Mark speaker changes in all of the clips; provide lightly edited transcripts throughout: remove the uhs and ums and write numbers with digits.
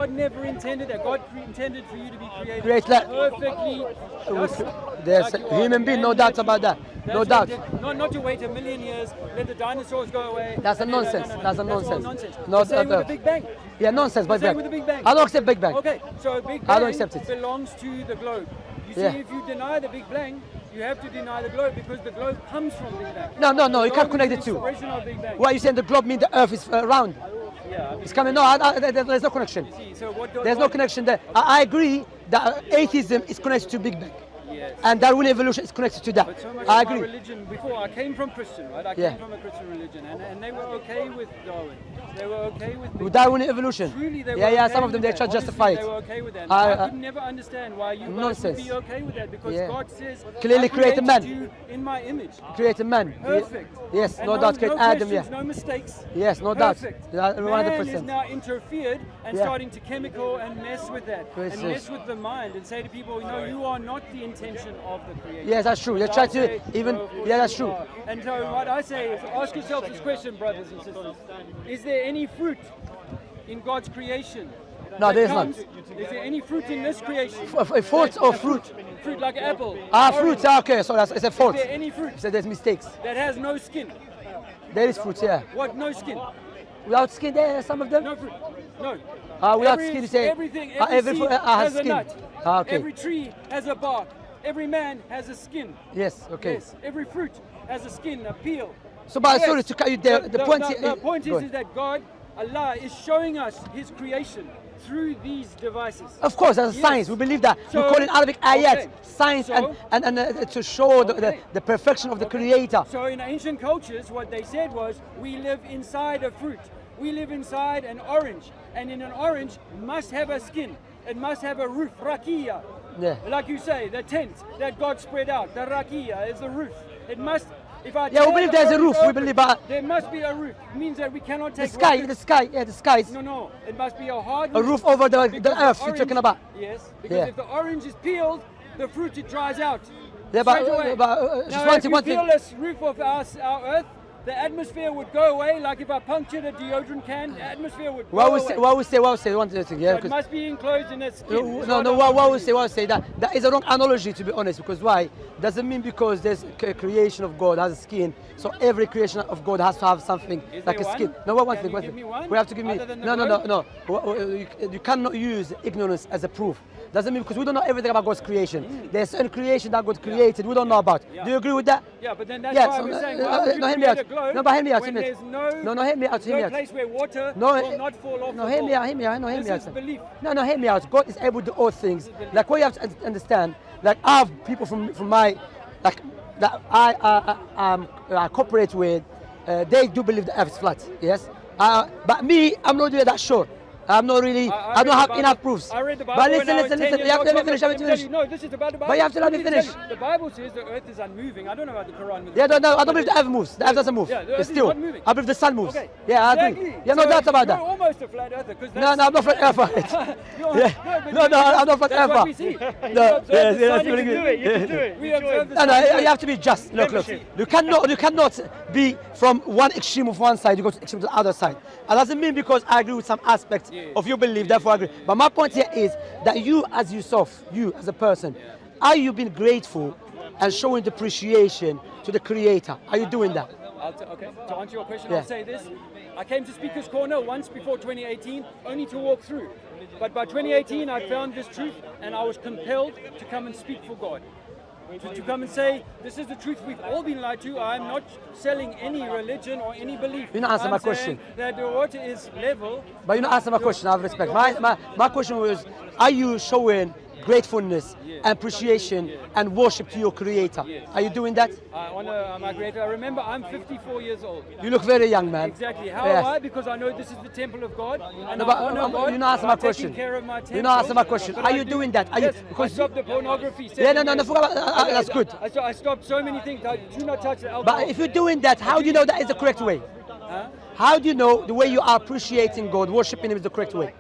Speaker 1: God never intended that. God intended for you to be created perfectly.
Speaker 2: There's a human being, no doubt about that. No doubt.
Speaker 1: Not to wait a million years, let the dinosaurs go away.
Speaker 2: That's a nonsense. That's a nonsense.
Speaker 1: Same with the Big Bang.
Speaker 2: Yeah, nonsense. Big Bang.
Speaker 1: With the Big Bang.
Speaker 2: I don't accept Big Bang.
Speaker 1: Okay, so Big
Speaker 2: I don't accept
Speaker 1: Bang
Speaker 2: it.
Speaker 1: belongs to the globe. You see, if you deny the Big Bang, you have to deny the globe because the globe comes from Big Bang.
Speaker 2: No, you can't connect the two. Why are you saying the globe means the earth is round?
Speaker 1: Yeah,
Speaker 2: it's coming. No, there's no connection. There's no connection there. I agree that atheism is connected to Big Bang.
Speaker 1: Yes.
Speaker 2: And Darwin evolution is connected to that.
Speaker 1: But so much
Speaker 2: I
Speaker 1: of
Speaker 2: agree.
Speaker 1: my religion before, I came from Christian, right? I came from a Christian religion, and they were okay with Darwin. They were okay with
Speaker 2: Darwin evolution.
Speaker 1: Truly, they were
Speaker 2: yeah.
Speaker 1: okay
Speaker 2: Some of them they try to justify it.
Speaker 1: They were okay with that. I could never understand why you guys would be okay with that because God says,
Speaker 2: clearly create a man
Speaker 1: you in my image.
Speaker 2: Create a man.
Speaker 1: Perfect.
Speaker 2: Yes,
Speaker 1: and
Speaker 2: no doubt. Create Adam. Yeah.
Speaker 1: No mistakes.
Speaker 2: Yes, no
Speaker 1: Perfect.
Speaker 2: doubt. 100%.
Speaker 1: Man is now interfered and starting to chemical and mess with that and mess with the mind and say to people, no, you are not the intention of the creator.
Speaker 2: Yes, that's true. They try to even. Yeah, that's true.
Speaker 1: And so what I say is, ask yourself this question, brothers and sisters: is there any fruit in God's creation?
Speaker 2: No, there is not.
Speaker 1: Is there any fruit in this creation?
Speaker 2: Fruit or fruit?
Speaker 1: Fruit like an apple.
Speaker 2: Fruit. Okay, so it's a fault.
Speaker 1: Is there any fruit?
Speaker 2: So there's mistakes.
Speaker 1: That has no skin.
Speaker 2: There is fruit, yeah.
Speaker 1: What? No skin.
Speaker 2: Without skin, there are some of them.
Speaker 1: No fruit. No.
Speaker 2: Without skin, you say
Speaker 1: everything. Every fruit
Speaker 2: has
Speaker 1: skin. A nut.
Speaker 2: Okay.
Speaker 1: Every tree has a bark. Every man has a skin.
Speaker 2: Yes. Okay.
Speaker 1: Yes. Every fruit has a skin, a peel.
Speaker 2: So, but sorry to cut you there. The point
Speaker 1: is that God, Allah, is showing us His creation through these devices.
Speaker 2: Of course, as science, we believe that. We call it Arabic ayat, science, and to show the perfection of the Creator.
Speaker 1: So in ancient cultures, what they said was, we live inside a fruit. We live inside an orange, and in an orange must have a skin. It must have a roof, rakia.
Speaker 2: Yeah.
Speaker 1: Like you say, the tent that God spread out, the rakia is the roof. It must.
Speaker 2: We believe there's a roof. We believe, but
Speaker 1: there must be a roof. It means that we cannot take
Speaker 2: the sky. Yeah, the skies.
Speaker 1: No. It must be a hard
Speaker 2: roof over the earth. You're talking about.
Speaker 1: Yes, because if the orange is peeled, the fruit it dries out.
Speaker 2: Yeah, but
Speaker 1: now, if you peel this roof of our earth, the atmosphere would go away. Like if I punctured a deodorant can, the atmosphere would go away.
Speaker 2: What we say, one thing, yeah.
Speaker 1: So it must be enclosed in a skin.
Speaker 2: What we say that is a wrong analogy, to be honest. Because why? Doesn't mean because there's a creation of God has a skin, so every creation of God has to have something like a skin. No, one thing. We have to give me. No. You cannot use ignorance as a proof. Doesn't mean because we don't know everything about God's creation. There's certain creation that God created we don't know about. Do you agree with that?
Speaker 1: Yeah, but then that's why we're saying, why would you create a globe
Speaker 2: but hear me out.
Speaker 1: when there's no place where water will not fall off the
Speaker 2: hear me out.
Speaker 1: This is belief.
Speaker 2: No, hear me out. God is able to do all things. Like what you have to understand, like I have people from my, like that I cooperate with, they do believe the earth is flat, yes? But me, I'm not really that sure. I'm not really, I don't have enough proofs.
Speaker 1: I read the Bible.
Speaker 2: But listen, you have to let me finish.
Speaker 1: No, this is about the Bible.
Speaker 2: But you have to let me finish.
Speaker 1: The Bible says the earth is unmoving. I don't know about the Quran.
Speaker 2: Yeah, no, I don't believe the earth moves. The earth doesn't move.
Speaker 1: Yeah, the earth
Speaker 2: it's still.
Speaker 1: is not moving.
Speaker 2: I believe the sun moves.
Speaker 1: Okay.
Speaker 2: Yeah, I agree. Yeah, no doubt about that.
Speaker 1: You're almost a flat earther.
Speaker 2: No, I'm not flat earther. No, I'm not flat earther.
Speaker 1: That's what we see.
Speaker 2: No,
Speaker 1: you can do it. We observe the sun.
Speaker 2: No, you have to be just. Look. You cannot be from one extreme of one side, you go to extreme to the other side. It doesn't mean because I agree with some aspects of your belief, therefore I agree. But my point here is that you as yourself, you as a person, are you being grateful and showing the appreciation to the Creator? Are you doing that?
Speaker 1: Okay, to answer your question, I'll say this. I came to Speaker's Corner once before 2018, only to walk through. But by 2018, I found this truth and I was compelled to come and speak for God. To come and say, this is the truth we've all been lied to. I'm not selling any religion or any belief.
Speaker 2: You're not answering my question.
Speaker 1: That the water is level.
Speaker 2: But you're not answering my question, I have respect. My question was, are you showing gratefulness and appreciation and worship to your Creator? Are you doing that?
Speaker 1: I honor my Creator. I remember I'm 54 years old.
Speaker 2: You look very young, man.
Speaker 1: Exactly. How am I? Because I know this is the temple of God. And
Speaker 2: no, but you're not answering my question. You're not answering my question. Are you doing that? Are you?
Speaker 1: Because I stopped the pornography.
Speaker 2: No, forget about that's good.
Speaker 1: I stopped so many things. I do not touch the alcohol.
Speaker 2: But if you're doing that, how do you know that is the correct way? How do you know the way you are appreciating God, worshiping Him is the correct way?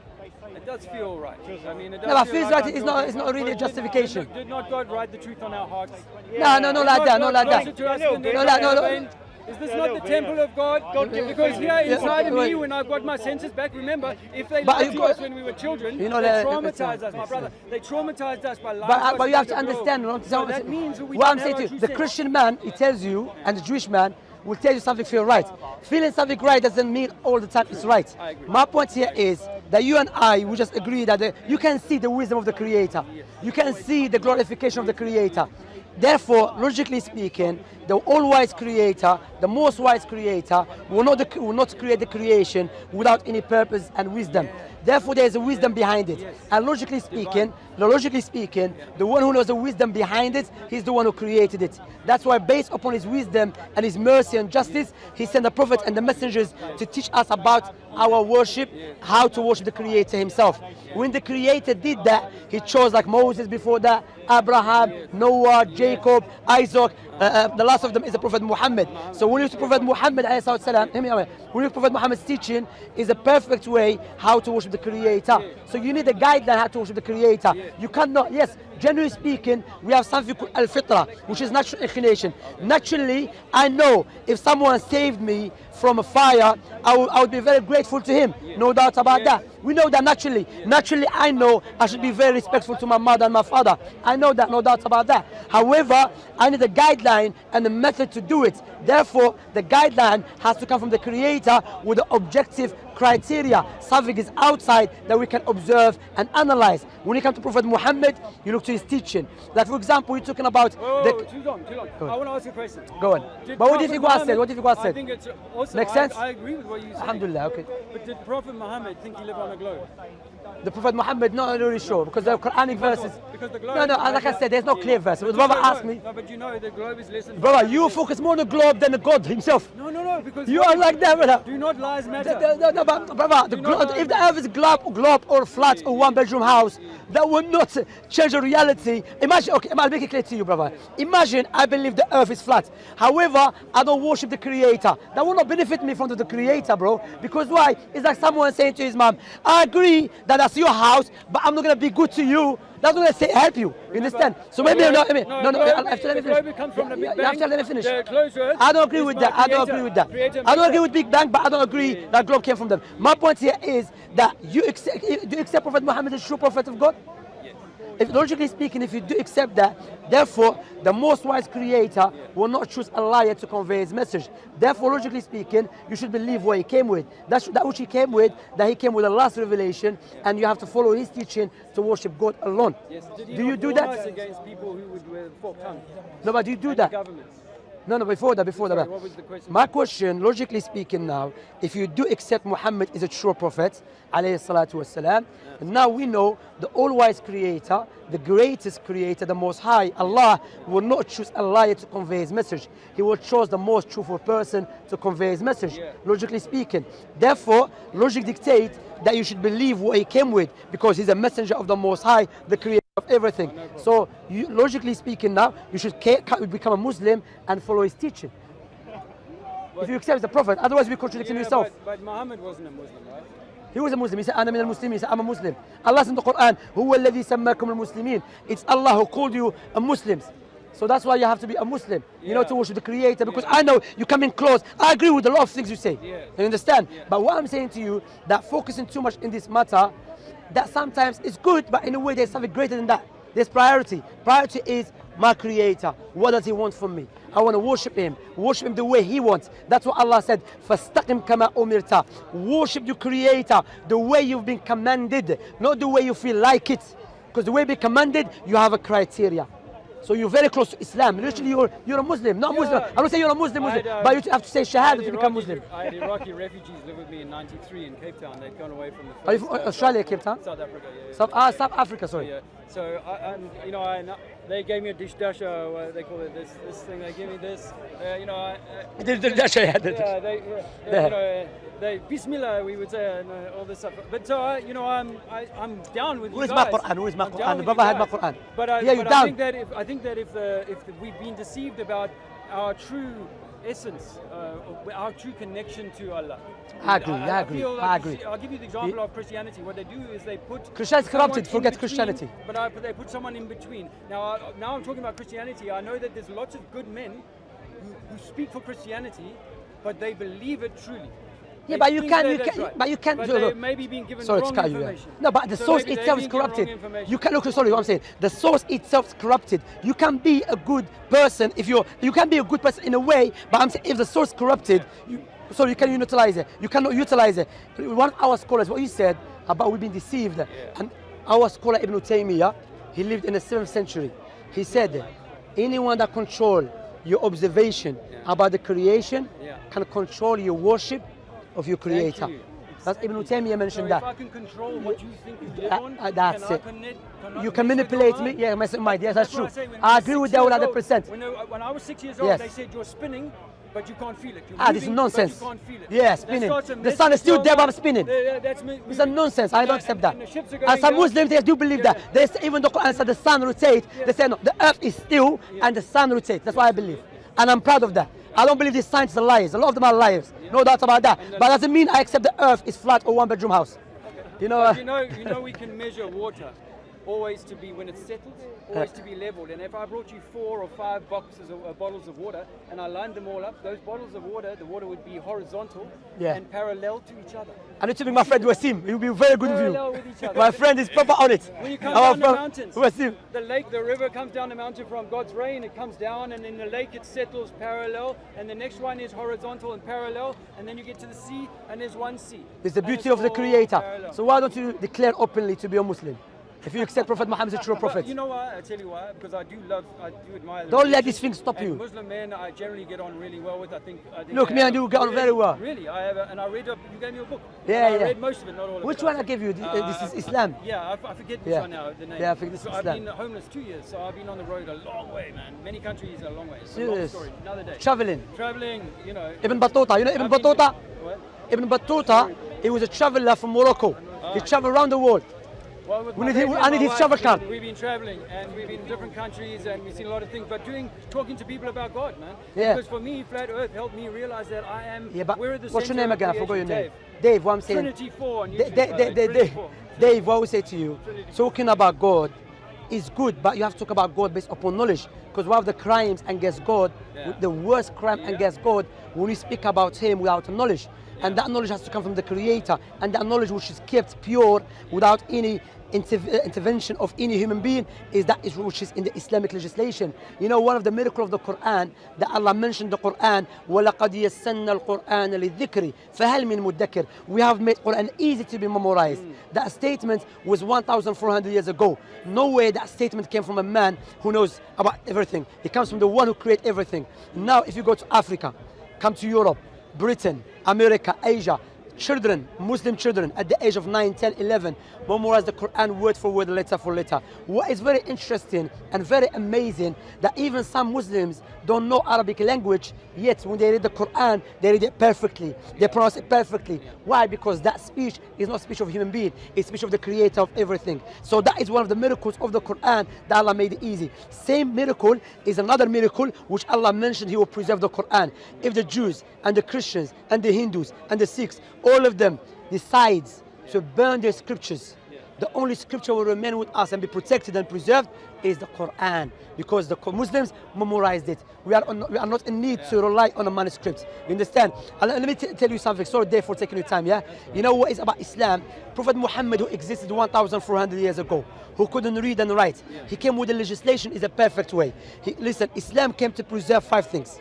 Speaker 1: It does feel right. I mean, it does
Speaker 2: but feels right. It's not really a justification.
Speaker 1: Did not God write the truth on our hearts?
Speaker 2: No, like that.
Speaker 1: Is this not the temple of God? Because here inside of me, when I've got my senses back, remember, if they lied to us when we were children, they traumatized us, my brother. They traumatized us by lying.
Speaker 2: But you have to understand
Speaker 1: that means
Speaker 2: what I'm saying to you. The Christian man, he tells you, and the Jewish man will tell you something feel right. Feeling something right doesn't mean all the time it's right. My point here is that you and I, we just agree that you can see the wisdom of the Creator. You can see the glorification of the Creator. Therefore, logically speaking, the all-wise Creator, the most wise Creator, will not create the creation without any purpose and wisdom. Therefore, there is a wisdom behind it. And logically speaking, the one who knows the wisdom behind it, he's the one who created it. That's why, based upon his wisdom and his mercy and justice, he sent the prophets and the messengers to teach us about our worship, how to worship the Creator himself. When the Creator did that, he chose like Moses before that, Abraham, Noah, Jacob, Isaac. The last of them is the Prophet Muhammad. So when you to Prophet Muhammad, when you Prophet Muhammad's teaching is a perfect way how to worship the Creator. So you need a guideline how to worship the Creator. You cannot, yes, generally speaking, we have something called al-fitra, which is natural inclination. Naturally, I know if someone saved me from a fire, I would be very grateful to him. No doubt about that. We know that naturally. Naturally, I know I should be very respectful to my mother and my father. I know that, no doubt about that. However, I need a guideline and a method to do it. Therefore, the guideline has to come from the Creator with the objective criteria. Something is outside that we can observe and analyze. When you come to Prophet Muhammad, you look to his teaching. Like for example, you're talking about...
Speaker 1: too long. I want to ask you a question.
Speaker 2: Go on. But what if you go said? What if you go said?
Speaker 1: I think it's also...
Speaker 2: Makes sense?
Speaker 1: I agree with what you said.
Speaker 2: Alhamdulillah, okay.
Speaker 1: But did Prophet Muhammad think he lived on a globe?
Speaker 2: The Prophet Muhammad, not really sure, because the Quranic verses...
Speaker 1: Because the globe...
Speaker 2: No, like I said, there's no clear verse. The brother asked me...
Speaker 1: No, but you know the globe is less than...
Speaker 2: Brother, you focus more on the globe than the God himself.
Speaker 1: No, because...
Speaker 2: You are like that, brother.
Speaker 1: Do not lies matter.
Speaker 2: No, but brother, if the earth is globe or flat or one-bedroom house, that would not change the reality. Imagine, okay, I'll make it clear to you, brother. Imagine I believe the earth is flat. However, I don't worship the Creator. That will not benefit me from the Creator, bro. Because why? It's like someone saying to his mom, I agree that that's your house, but I'm not going to be good to you. That's not going to help you. You understand? So maybe, no, I have to let me finish. You have to let me finish. I don't agree with that. I don't agree with that. I don't agree with Big Bang, but I don't agree that globe came from them. My point here is that do you accept Prophet Muhammad as true prophet of God? If, logically speaking, if you do accept that, therefore, the most wise Creator will not choose a liar to convey his message. Therefore, logically speaking, you should believe what he came with. That which he came with, that he came with the last revelation, and you have to follow his teaching to worship God alone.
Speaker 1: Yes.
Speaker 2: Do you do that?
Speaker 1: Against people who would wear forked tongue?
Speaker 2: No, but do you do that? No, before that.
Speaker 1: Sorry, what was the question?
Speaker 2: My question, logically speaking now, if you do accept Muhammad is a true prophet, alayhi salatu wasalam, now we know the all-wise Creator, the greatest Creator, the Most High, Allah, will not choose a liar to convey his message. He will choose the most truthful person to convey his message, logically speaking. Therefore, logic dictates that you should believe what he came with, because he's a messenger of the Most High, the Creator of everything. So, logically speaking now, you should become a Muslim and follow his teaching. If you accept the Prophet, otherwise you're contradicting yourself.
Speaker 1: But Muhammad wasn't a Muslim, right?
Speaker 2: He was a Muslim. He said, "Ana min al-Muslimin." He said, "I'm a Muslim." Allah said in the Quran, "Huwa alladhi sammakum al-Muslimin." It's Allah who called you a Muslims. So that's why you have to be a Muslim, you know, to worship the Creator. Because I know you come in close. I agree with a lot of things you say. You understand? But what I'm saying to you, that focusing too much in this matter, that sometimes it's good, but in a way there's something greater than that. There's priority. Priority is my Creator. What does He want from me? I want to worship Him the way He wants. That's what Allah said. فَاسْتَقِمْ كَمَا أُمِرْتَ. Worship your Creator the way you've been commanded, not the way you feel like it. Because the way you've been commanded, you have a criteria. So you're very close to Islam. Literally, you're a Muslim, not a Muslim. I don't say you're a Muslim, but you have to say Shahada to become Muslim.
Speaker 1: I had Iraqi refugees live with me in '93 in Cape Town. They'd gone away from the.
Speaker 2: Are you from Australia, Cape Town?
Speaker 1: South Africa,
Speaker 2: South Africa, sorry.
Speaker 1: Yeah. So, they gave me a dish dasha. They call it this thing. They gave me this. They Bismillah, we would say, and all this stuff. But so I'm down with you guys.
Speaker 2: Where's my Quran? The brother had my Quran.
Speaker 1: But I think that if we've been deceived about our true essence, our true connection to Allah.
Speaker 2: I agree.
Speaker 1: I'll give you the example of Christianity. What they do is they put
Speaker 2: Christianity corrupted. Forget Christianity.
Speaker 1: But they put someone in between. Now I'm talking about Christianity. I know that there's lots of good men who speak for Christianity, but they believe it truly.
Speaker 2: Yeah,
Speaker 1: They
Speaker 2: but you
Speaker 1: think
Speaker 2: can't,
Speaker 1: that
Speaker 2: you
Speaker 1: that's
Speaker 2: can,
Speaker 1: right.
Speaker 2: but you can't.
Speaker 1: But
Speaker 2: no,
Speaker 1: they
Speaker 2: no.
Speaker 1: may be being given
Speaker 2: Sorry
Speaker 1: wrong
Speaker 2: to cut you.
Speaker 1: information.
Speaker 2: No, but the
Speaker 1: So
Speaker 2: source
Speaker 1: maybe they've
Speaker 2: itself
Speaker 1: been
Speaker 2: is
Speaker 1: given wrong
Speaker 2: corrupted.
Speaker 1: information.
Speaker 2: You can look. Sorry, what I'm saying. The source itself is corrupted. You can be a good person if you can be a good person in a way, but I'm saying if the source is corrupted, so you can utilize it. You cannot utilize it. One of our scholars, what he said about we've been deceived, and our scholar Ibn Taymiyyah, he lived in the 7th century. He said, anyone that control your observation about the creation can control your worship of your creator.
Speaker 1: you.
Speaker 2: That's Ibn Taymiyyah mentioned
Speaker 1: So
Speaker 2: that.
Speaker 1: if I can control what you think you live on,
Speaker 2: That's
Speaker 1: can
Speaker 2: it.
Speaker 1: I
Speaker 2: You can manipulate me. Yeah, mess with mind. Yes, that's
Speaker 1: what
Speaker 2: true.
Speaker 1: I say, when
Speaker 2: I
Speaker 1: you're
Speaker 2: agree with
Speaker 1: 6
Speaker 2: that
Speaker 1: years
Speaker 2: 100%.
Speaker 1: old, when I was 6 years old,
Speaker 2: Yes.
Speaker 1: they said you're spinning, but you can't feel it. You're
Speaker 2: This is
Speaker 1: moving,
Speaker 2: nonsense.
Speaker 1: But you can't feel it.
Speaker 2: Yeah,
Speaker 1: That
Speaker 2: spinning.
Speaker 1: starts a
Speaker 2: The
Speaker 1: mess
Speaker 2: sun is
Speaker 1: with
Speaker 2: still
Speaker 1: your
Speaker 2: there, but I'm
Speaker 1: mind.
Speaker 2: spinning.
Speaker 1: That's
Speaker 2: It's a nonsense. I don't accept that.
Speaker 1: And the ships are
Speaker 2: And
Speaker 1: going
Speaker 2: some
Speaker 1: down.
Speaker 2: Muslims, they do believe that. They say, even the Quran said the sun rotates. They say no, the earth is still and the sun rotates. That's what I believe. And I'm proud of that. I don't believe these scientists are liars. A lot of them are liars. No doubt about that. But doesn't mean I accept the earth is flat or one-bedroom house. You know,
Speaker 1: You know, we can measure water always to be when it's settled, always to be leveled. And if I brought you 4 or 5 boxes of bottles of water and I lined them all up, those bottles of water, the water would be horizontal and parallel to each other.
Speaker 2: I need to make my friend Wasim. He will be very good
Speaker 1: Parallel
Speaker 2: with
Speaker 1: with each
Speaker 2: you.
Speaker 1: other.
Speaker 2: My friend is proper on it.
Speaker 1: When you come
Speaker 2: Our
Speaker 1: down the
Speaker 2: friend,
Speaker 1: mountains,
Speaker 2: Wasim.
Speaker 1: the river comes down the mountain from God's rain, it comes down, and in the lake it settles parallel, and the next one is horizontal and parallel, and then you get to the sea, and there's one sea.
Speaker 2: It's the
Speaker 1: And
Speaker 2: beauty of the
Speaker 1: all
Speaker 2: Creator.
Speaker 1: parallel.
Speaker 2: So why don't you declare openly to be a Muslim? If you accept Prophet Muhammad as a true prophet.
Speaker 1: But you know why? I tell you why. Because I do admire.
Speaker 2: Don't let
Speaker 1: religion.
Speaker 2: these things stop
Speaker 1: And
Speaker 2: you.
Speaker 1: Muslim men, I generally get on really well with. I think
Speaker 2: Look,
Speaker 1: they
Speaker 2: me and
Speaker 1: have
Speaker 2: you get on
Speaker 1: really-
Speaker 2: very well.
Speaker 1: Really, I have, and I read up. You gave me a book.
Speaker 2: Yeah,
Speaker 1: and I
Speaker 2: yeah.
Speaker 1: read most of it, not all of it.
Speaker 2: Which one I give you? This is Islam.
Speaker 1: Yeah, I forget which
Speaker 2: Yeah.
Speaker 1: one now. The name.
Speaker 2: Yeah, I think this
Speaker 1: so
Speaker 2: is
Speaker 1: I've
Speaker 2: Islam.
Speaker 1: been homeless 2 years, so I've been on the road a long way, man. Many countries a long way. It's a
Speaker 2: Serious.
Speaker 1: long story. Another day.
Speaker 2: Traveling.
Speaker 1: Traveling, you know.
Speaker 2: Ibn Battuta. You know Ibn
Speaker 1: I've been to-
Speaker 2: Battuta?
Speaker 1: What?
Speaker 2: Ibn Battuta, he was a traveler from Morocco. He traveled around the world.
Speaker 1: Well, with
Speaker 2: We
Speaker 1: my
Speaker 2: need-
Speaker 1: baby and
Speaker 2: I need
Speaker 1: my
Speaker 2: his
Speaker 1: wife,
Speaker 2: travel card.
Speaker 1: We've been traveling and we've been in different countries and we've seen a lot of things, but talking to people about God, man.
Speaker 2: Yeah.
Speaker 1: Because for me, flat Earth helped me realize that I am.
Speaker 2: Yeah, but
Speaker 1: we're at the
Speaker 2: what's your
Speaker 1: center
Speaker 2: name
Speaker 1: of
Speaker 2: again? I forgot your
Speaker 1: creation.
Speaker 2: name. Dave, what I'm saying.
Speaker 1: Trinity 4 on
Speaker 2: Da-
Speaker 1: YouTube.
Speaker 2: Da-
Speaker 1: by
Speaker 2: Da-
Speaker 1: the way.
Speaker 2: Da-
Speaker 1: Trinity
Speaker 2: Da-
Speaker 1: 4.
Speaker 2: Dave, what we say to you, talking about God is good, but you have to talk about God based upon knowledge. Because one of the crimes against God, the worst crime against God, when we speak about Him without knowledge. And that knowledge has to come from the Creator, and that knowledge which is kept pure without any intervention of any human being which is in the Islamic legislation. You know, one of the miracles of the Quran that Allah mentioned the Quran, وَلَقَدْ يَسَّنَّا الْقُرْآنَ لِلذِّكْرِ فَهَلْ مِن مُدَّكِرٍ. We have made Quran easy to be memorized. That statement was 1,400 years ago. No way that statement came from a man who knows about everything. It comes from the one who created everything. Now if you go to Africa, come to Europe, Britain, America, Asia, children, Muslim children at the age of 9, 10, 11 memorize the Quran word for word, letter for letter. What is very interesting and very amazing that even some Muslims don't know Arabic language, yet when they read the Quran, they read it perfectly. They pronounce it perfectly. Why? Because that speech is not speech of a human being, it's speech of the Creator of everything. So that is one of the miracles of the Quran that Allah made it easy. Same miracle is another miracle which Allah mentioned He will preserve the Quran. If the Jews and the Christians and the Hindus and the Sikhs, all of them decides to burn their scriptures, the only scripture will remain with us and be protected and preserved is the Quran, because the Muslims memorized it. We are not in need to rely on a manuscript. You understand? And let me tell you something. Sorry, Dave, for taking your time. Yeah, you know what is about Islam? Prophet Muhammad, who existed 1,400 years ago, who couldn't read and write, he came with the legislation is a perfect way. Listen, Islam came to preserve 5 things.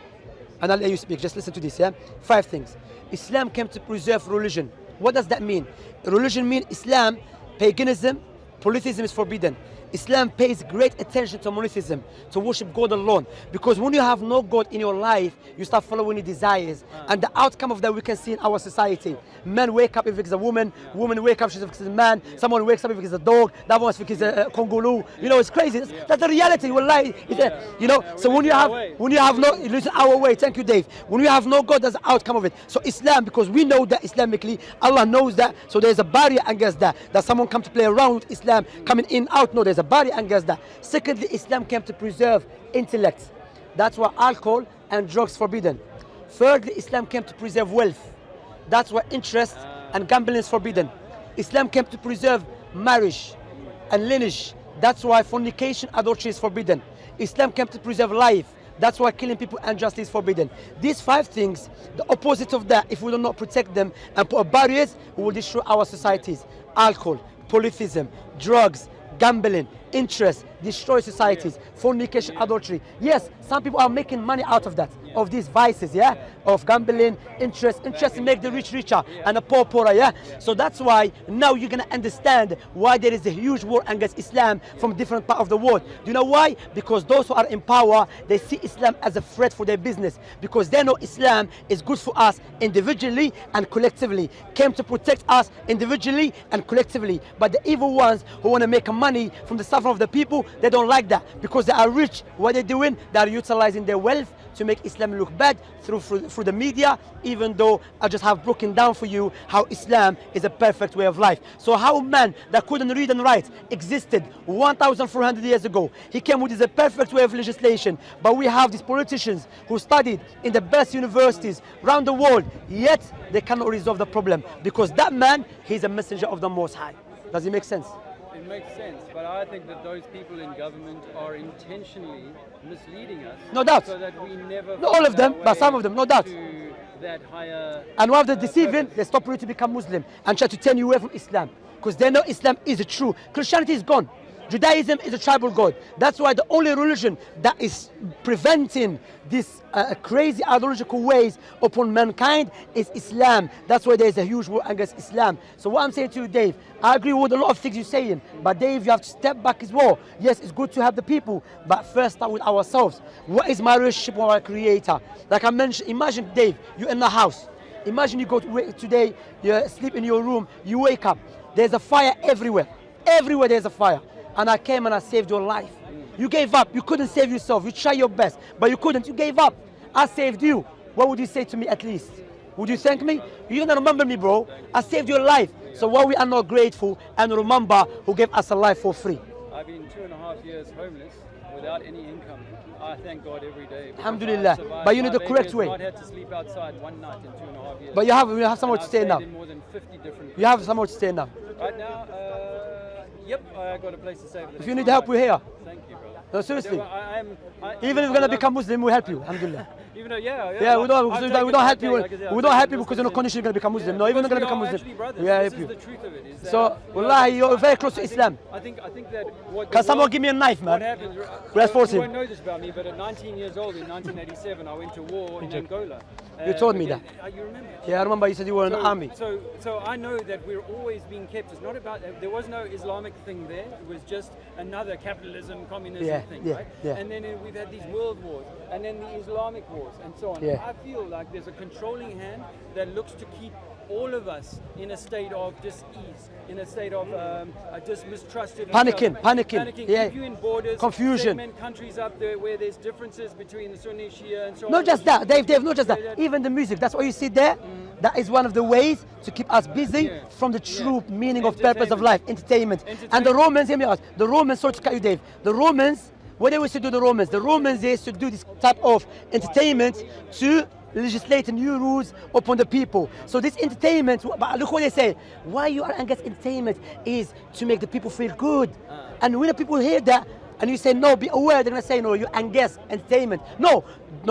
Speaker 2: And I'll let you speak. Just listen to this. Yeah, 5 things. Islam came to preserve religion. What does that mean? Religion means Islam, paganism, polytheism is forbidden. Islam pays great attention to monotheism, to worship God alone. Because when you have no God in your life, you start following your desires. And the outcome of that we can see in our society. Men wake up if it's a woman, women wake up if it's a man, someone wakes up if it's a dog, that one if it's a Congolese. You know, it's crazy. That's the reality. Wallahi. You know, so when you have no, listen, our way, thank you, Dave. When you have no God, that's the outcome of it. So Islam, because we know that Islamically, Allah knows that, so there's a barrier against that. That someone come to play around with Islam, coming in, out, no, there's a barrier against that. Secondly, Islam came to preserve intellect. That's why alcohol and drugs forbidden. Thirdly, Islam came to preserve wealth. That's why interest and gambling is forbidden. Islam came to preserve marriage and lineage. That's why fornication, adultery is forbidden. Islam came to preserve life. That's why killing people unjustly is forbidden. These 5 things, the opposite of that, if we do not protect them and put barriers, we will destroy our societies. Alcohol, polytheism, drugs, gambling, interest, destroy societies, fornication, adultery. Yes, some people are making money out of that, of these vices, yeah, of gambling, interest make the rich richer and the poor poorer, yeah. So that's why now you're gonna understand why there is a huge war against Islam from different parts of the world. Do you know why? Because those who are in power, they see Islam as a threat for their business, because they know Islam is good for us individually and collectively, came to protect us individually and collectively. But the evil ones who want to make money from the suffering of the people, they don't like that, because they are rich. What they're doing, they are utilizing their wealth to make Islam look bad through the media, even though I just have broken down for you how Islam is a perfect way of life. So how a man that couldn't read and write existed 1,400 years ago, he came with a perfect way of legislation. But we have these politicians who studied in the best universities around the world, yet they cannot resolve the problem, because that man, he's a messenger of the Most High. Does it make sense?
Speaker 1: It makes sense, but I think that those people in government are intentionally misleading us.
Speaker 2: No doubt.
Speaker 1: So that we never.
Speaker 2: Not all of them, but some of them, no doubt.
Speaker 1: To that higher.
Speaker 2: And while they're deceiving, they stop you to become Muslim and try to turn you away from Islam, because they know Islam is the true. Christianity is gone. Judaism is a tribal god. That's why the only religion that is preventing this crazy ideological ways upon mankind is Islam. That's why there's a huge war against Islam. So what I'm saying to you, Dave, I agree with a lot of things you're saying, but Dave, you have to step back as well. Yes, it's good to have the people, but first start with ourselves. What is my relationship with our Creator? Like I mentioned, imagine, Dave, you're in the house. Imagine you go to work today, you sleep in your room, you wake up, there's a fire everywhere. Everywhere there's a fire. And I came and I saved your life. You gave up. You couldn't save yourself. You tried your best, but you couldn't. You gave up. I saved you. What would you say to me at least? Would you thank me? You're gonna remember me, bro. I saved your life. So why we are not grateful and remember who gave us a life for free?
Speaker 1: I've been 2.5 years homeless without any income. I thank God every day.
Speaker 2: Alhamdulillah. But you know the correct way.
Speaker 1: I had to sleep outside one night in 2.5 years.
Speaker 2: But you have somewhere to stay now.
Speaker 1: In more than 50 different.
Speaker 2: You have somewhere to stay now.
Speaker 1: Right now, yep, I got a place to stay.
Speaker 2: If you need help, we're here.
Speaker 1: Thank you, bro.
Speaker 2: No, seriously.
Speaker 1: Even
Speaker 2: if you're gonna become Muslim, we'll help you. Alhamdulillah.
Speaker 1: Even though, yeah,
Speaker 2: Yeah, we don't help you. We don't help you because you're not condition you're gonna become Muslim. No, even if you're gonna become Muslim, we help you.
Speaker 1: The truth of it is
Speaker 2: so, wallahi, you're very close to Islam.
Speaker 1: I think that what.
Speaker 2: Can someone give me a knife, man?
Speaker 1: What happens?
Speaker 2: Let's force him.
Speaker 1: You won't know this about me, but at 19 years old in 1987, I went to war in Angola.
Speaker 2: You told me that.
Speaker 1: You remember?
Speaker 2: Yeah, I remember you said you were in the army.
Speaker 1: So I know that we're always being kept. It's not about. There was no Islamic thing there. It was just another capitalism, communism thing, right?
Speaker 2: Yeah.
Speaker 1: And then we've had these world wars, and then the Islamic wars, and so on.
Speaker 2: Yeah.
Speaker 1: I feel like there's a controlling hand that looks to keep all of us in a state of dis-ease, in a state of just mistrust of
Speaker 2: panicking. Yeah.
Speaker 1: Keep you in borders,
Speaker 2: confusion.
Speaker 1: segment countries up there where there's differences between the Sunni, Shia, and so on.
Speaker 2: Not just that, Dave, not just that. Even the music, that's what you see there. That is one of the ways to keep us busy from the true meaning of purpose of life, entertainment. And the Romans, hear me out, the Romans, sorry to cut you, Dave, the Romans, what they used to do, the Romans they used to do this type of entertainment to legislate new rules upon the people. So this entertainment, but look what they say, why you are against entertainment is to make the people feel good. And when the people hear that, and you say no, be aware, they're gonna say no, you're against entertainment. No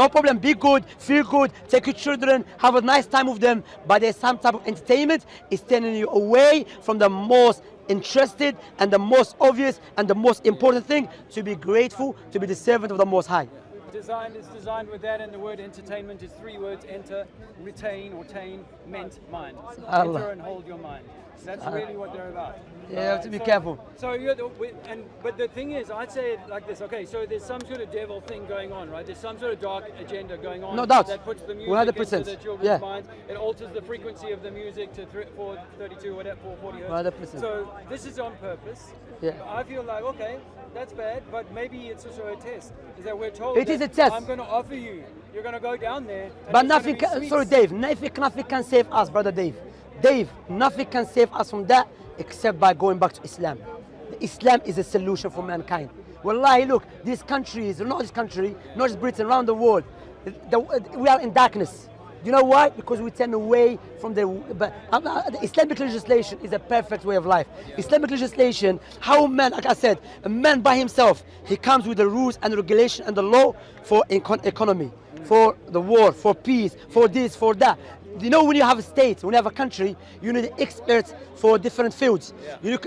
Speaker 2: problem, be good, feel good, take your children, have a nice time with them, but there's some type of entertainment is turning you away from the most interested and the most obvious and the most important thing, to be grateful, to be the servant of the Most High.
Speaker 1: It's designed with that, and the word entertainment is 3 words: enter, retain, or tain, meant, mind.
Speaker 2: Allah.
Speaker 1: Enter and hold your mind. That's really what they're about.
Speaker 2: Yeah, you have to be careful.
Speaker 1: So but the thing is, I'd say it like this. Okay, so there's some sort of devil thing going on, right? There's some sort of dark agenda going on.
Speaker 2: No doubt.
Speaker 1: That puts the music
Speaker 2: 100%.
Speaker 1: into the children's minds. It alters the frequency of the music to 432 or 440 hertz.
Speaker 2: 100%.
Speaker 1: So this is on purpose.
Speaker 2: Yeah.
Speaker 1: I feel like, okay, that's bad, but maybe it's also a test. Is that we're told
Speaker 2: it is a test.
Speaker 1: I'm going to offer you. You're going to go down there.
Speaker 2: But nothing can, sorry Dave, nothing can save us, brother Dave. Dave, nothing can save us from that except by going back to Islam. Islam is a solution for mankind. Wallahi, look, these countries, not this country, not just Britain, around the world, we are in darkness. Do you know why? Because we turn away from the Islamic legislation is a perfect way of life. Islamic legislation, how a man, like I said, a man by himself, he comes with the rules and the regulation and the law for economy, for the war, for peace, for this, for that. You know, when you have a state, when you have a country, you need experts for different fields.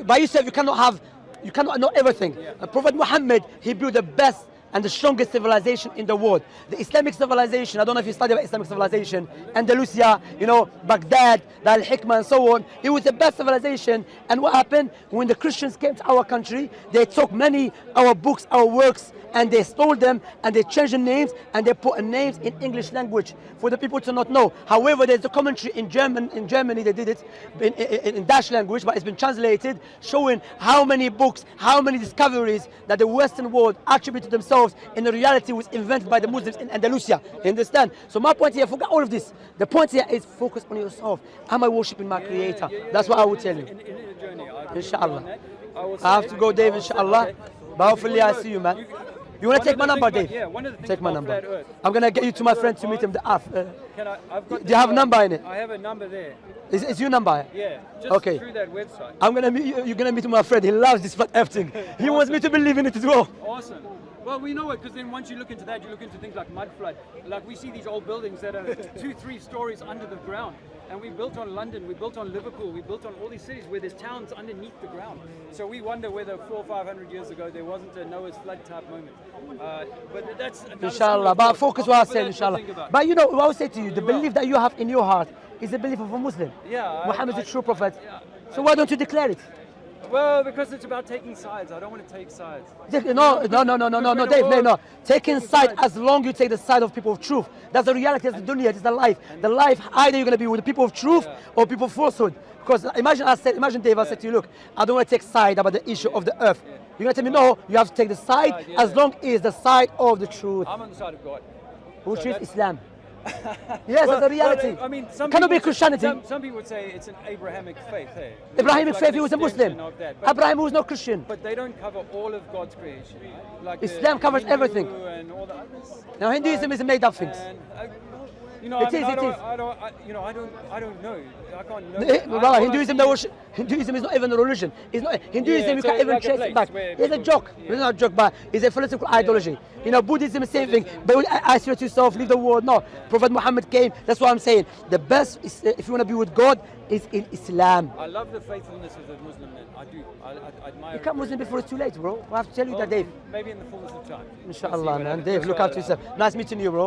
Speaker 2: By yourself, you cannot know everything. Prophet Muhammad, he built the best and the strongest civilization in the world. The Islamic civilization, I don't know if you study about Islamic civilization, Andalusia, you know, Baghdad, Al-Hikmah and so on. It was the best civilization. And what happened? When the Christians came to our country, they took many our books, our works, and they stole them, and they changed the names, and they put names in English language for the people to not know. However, there's a commentary in Germany, they did it in Dutch language, but it's been translated, showing how many books, how many discoveries that the Western world attributed themselves in the reality was invented by the Muslims in Andalusia. You understand? So my point here, forget all of this. The point here is focus on yourself. Am I worshipping my Creator? That's what I would tell you. Inshallah. I have to go, Dave, inshallah. But hopefully I see you, man. You want to take my number, Dave?
Speaker 1: Yeah, one of the things
Speaker 2: take my number.
Speaker 1: Earth,
Speaker 2: I'm going to get you to my friend to meet him.
Speaker 1: do
Speaker 2: you have a number in it?
Speaker 1: I have a number there.
Speaker 2: Is your number?
Speaker 1: Yeah, just through that website.
Speaker 2: I'm going to meet you. You're going to meet my friend. He loves this flat earth thing. He wants me to believe in it as well.
Speaker 1: Awesome. Well, we know it because then once you look into that, you look into things like mud flood. Like we see these old buildings that are 2-3 stories under the ground. And we built on London, we built on Liverpool, we built on all these cities where there's towns underneath the ground. So we wonder whether 400 or 500 years ago there wasn't a Noah's flood type moment. But that's
Speaker 2: inshallah. But focus what I said, inshallah. But you know, what I would say to you, the belief that you have in your heart is the belief of a Muslim.
Speaker 1: Yeah.
Speaker 2: Muhammad is the true prophet. Yeah, so why don't you declare it?
Speaker 1: Well, because it's about taking sides. I don't want to take sides.
Speaker 2: No, Dave, no. Taking side as long as you take the side of people of truth. That's the reality, that's the dunya, it's the life. The life, either you're going to be with the people of truth or people of falsehood. Because imagine Dave, I said to you, look, I don't want to take side about the issue of the earth. You're going to tell me, no, you have to take the side as long as it's the side of the truth.
Speaker 1: I'm on the side of God.
Speaker 2: Which is Islam. Yes, that's the reality.
Speaker 1: Well, I mean,
Speaker 2: cannot be Christianity.
Speaker 1: Some people would say it's an Abrahamic faith. Hey?
Speaker 2: Abrahamic faith, he was a Muslim. Abraham was not Christian.
Speaker 1: But they don't cover all of God's creation. Like
Speaker 2: Islam covers everything.
Speaker 1: And all the others.
Speaker 2: Now Hinduism is made up things.
Speaker 1: You know, I don't know. I can't know.
Speaker 2: Well, Hinduism is not even a religion. It's not Hinduism. You can't even trace it back. It's a joke. It's not a joke, but it's a political ideology. You know, Buddhism is the same thing. But isolate yourself, leave the world. No, Prophet Muhammad came. That's what I'm saying. The best, if you want to be with God, is in Islam.
Speaker 1: I love the faithfulness of the Muslim man. I do. I admire.
Speaker 2: You become Muslim before it's too late, bro. I have to tell you that, Dave.
Speaker 1: Maybe in the fullness of time.
Speaker 2: Inshallah, man. Dave, look after yourself. Nice meeting you, bro.